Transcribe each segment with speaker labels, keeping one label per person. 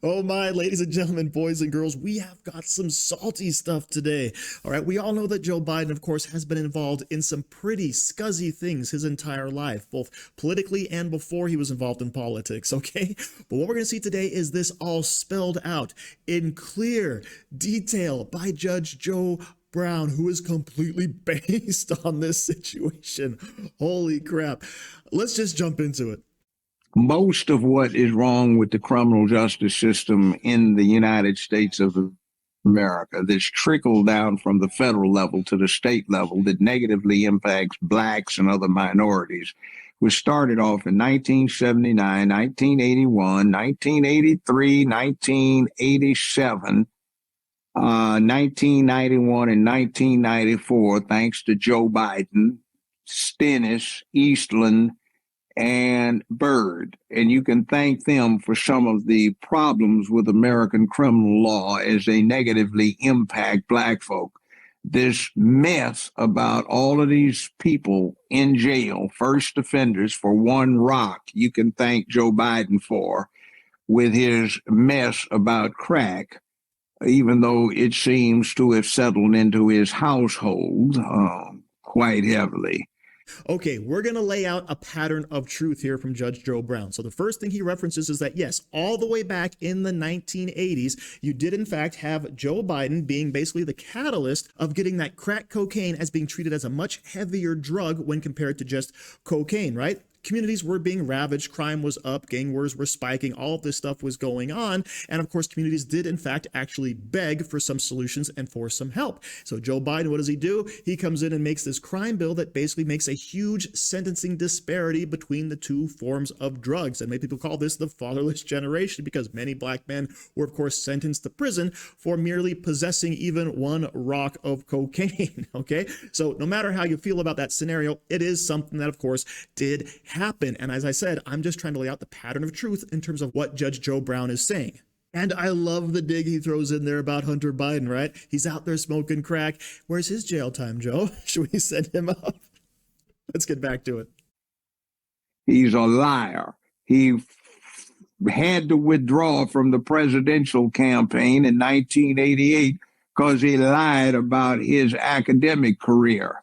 Speaker 1: Oh my, ladies and gentlemen, boys and girls, we have got some salty stuff today. All right, we all know that Joe Biden, of course, has been involved in some pretty scuzzy things his entire life, both politically and before he was involved in politics, okay? But what we're going to see today is this all spelled out in clear detail by Judge Joe Brown, who is completely based on this situation. Holy crap. Let's just jump into it.
Speaker 2: Most of what is wrong with the criminal justice system in the United States of America that's trickled down from the federal level to the state level that negatively impacts blacks and other minorities was started off in 1979, 1981, 1983, 1987, 1991, and 1994, thanks to Joe Biden, Stennis, Eastland, and Byrd. And you can thank them for some of the problems with American criminal law as they negatively impact black folk. This mess about all of these people in jail, first offenders for one rock, you can thank Joe Biden for, with his mess about crack, even though it seems to have settled into his household quite heavily.
Speaker 1: Okay, we're going to lay out a pattern of truth here from Judge Joe Brown. So the first thing he references is that, yes, all the way back in the 1980s, you did in fact have Joe Biden being basically the catalyst of getting that crack cocaine as being treated as a much heavier drug when compared to just cocaine, right? Communities were being ravaged, crime was up, gang wars were spiking, all of this stuff was going on. And of course, communities did in fact actually beg for some solutions and for some help. So Joe Biden, what does he do? He comes in and makes this crime bill that basically makes a huge sentencing disparity between the two forms of drugs. And many people call this the fatherless generation because many black men were of course sentenced to prison for merely possessing even one rock of cocaine. Okay, so no matter how you feel about that scenario, it is something that of course did happen. And as I said, I'm just trying to lay out the pattern of truth in terms of what Judge Joe Brown is saying. And I love the dig he throws in there about Hunter Biden, right? He's out there smoking crack. Where's his jail time, Joe? Should we send him up? Let's get back to it.
Speaker 2: He's a liar. He had to withdraw from the presidential campaign in 1988 because he lied about his academic career.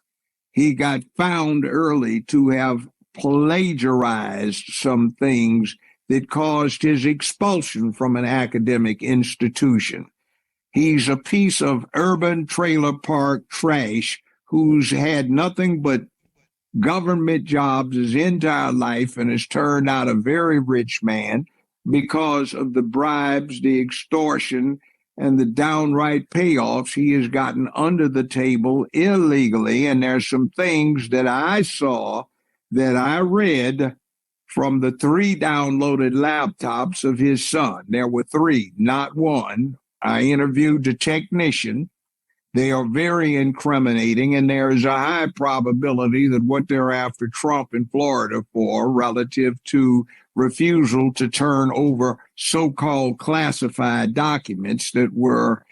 Speaker 2: He got found early to have plagiarized some things that caused his expulsion from an academic institution. He's a piece of urban trailer park trash who's had nothing but government jobs his entire life and has turned out a very rich man because of the bribes, the extortion, and the downright payoffs he has gotten under the table illegally. And there's some things that I saw that I read from the 3 downloaded laptops of his son. There were 3, not one. I interviewed the technician. They are very incriminating, and there is a high probability that what they're after Trump in Florida for, relative to refusal to turn over so-called classified documents that were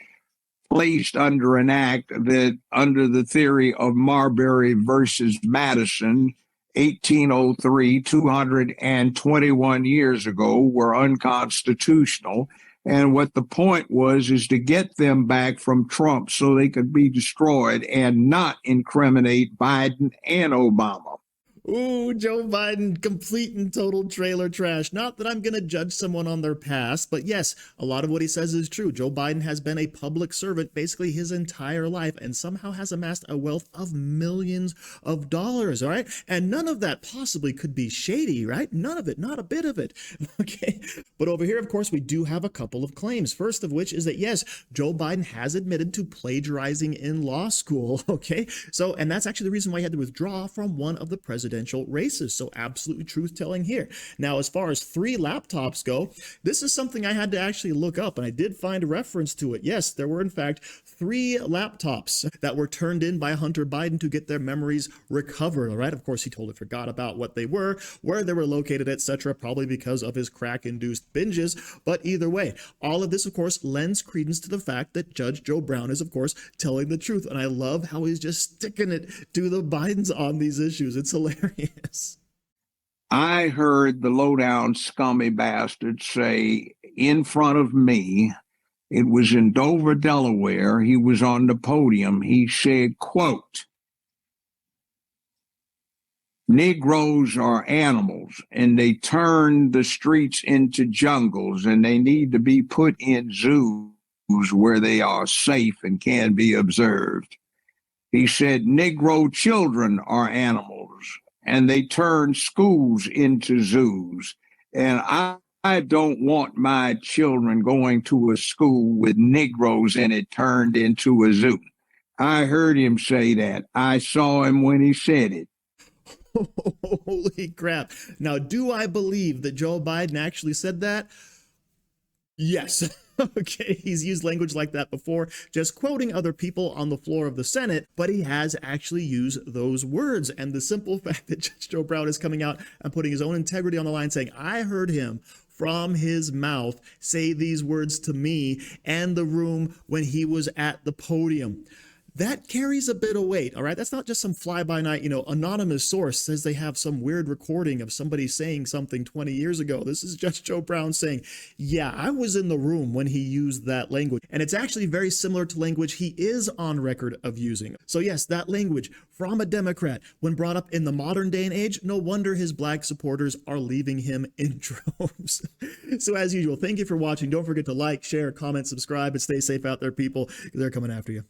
Speaker 2: placed under an act that, under the theory of Marbury versus Madison, 1803, 221 years ago, were unconstitutional. And what the point was is to get them back from Trump so they could be destroyed and not incriminate Biden and Obama.
Speaker 1: Ooh, Joe Biden, complete and total trailer trash. Not that I'm going to judge someone on their past, but yes, a lot of what he says is true. Joe Biden has been a public servant basically his entire life and somehow has amassed a wealth of millions of dollars, all right? And none of that possibly could be shady, right? None of it, not a bit of it, okay? But over here, of course, we do have a couple of claims. First of which is that, yes, Joe Biden has admitted to plagiarizing in law school, okay? So, and that's actually the reason why he had to withdraw from one of the presidential races. So absolutely truth telling here. Now, as far as 3 laptops go, this is something I had to actually look up, and I did find a reference to it. Yes, there were in fact 3 laptops that were turned in by Hunter Biden to get their memories recovered. All right. Of course, he totally forgot about what they were, where they were located, etc., probably because of his crack-induced binges. But either way, all of this, of course, lends credence to the fact that Judge Joe Brown is, of course, telling the truth. And I love how he's just sticking it to the Bidens on these issues. It's hilarious.
Speaker 2: I heard the Lowdown Scummy Bastard say in front of me, it was in Dover, Delaware. He was on the podium. He said, quote, Negroes are animals and they turn the streets into jungles and they need to be put in zoos where they are safe and can be observed. He said, Negro children are animals and they turn schools into zoos. And I don't want my children going to a school with Negroes in it turned into a zoo. I heard him say that. I saw him when he said it.
Speaker 1: Holy crap. Now, do I believe that Joe Biden actually said that? Yes. Okay, he's used language like that before, just quoting other people on the floor of the Senate, but he has actually used those words. And the simple fact that Judge Joe Brown is coming out and putting his own integrity on the line, saying, I heard him from his mouth say these words to me and the room when he was at the podium. That carries a bit of weight, all right? That's not just some fly-by-night, anonymous source says they have some weird recording of somebody saying something 20 years ago. This is Judge Joe Brown saying, yeah, I was in the room when he used that language. And it's actually very similar to language he is on record of using. So yes, that language from a Democrat, when brought up in the modern day and age, no wonder his black supporters are leaving him in droves. So as usual, thank you for watching. Don't forget to like, share, comment, subscribe, and stay safe out there, people, because they're coming after you.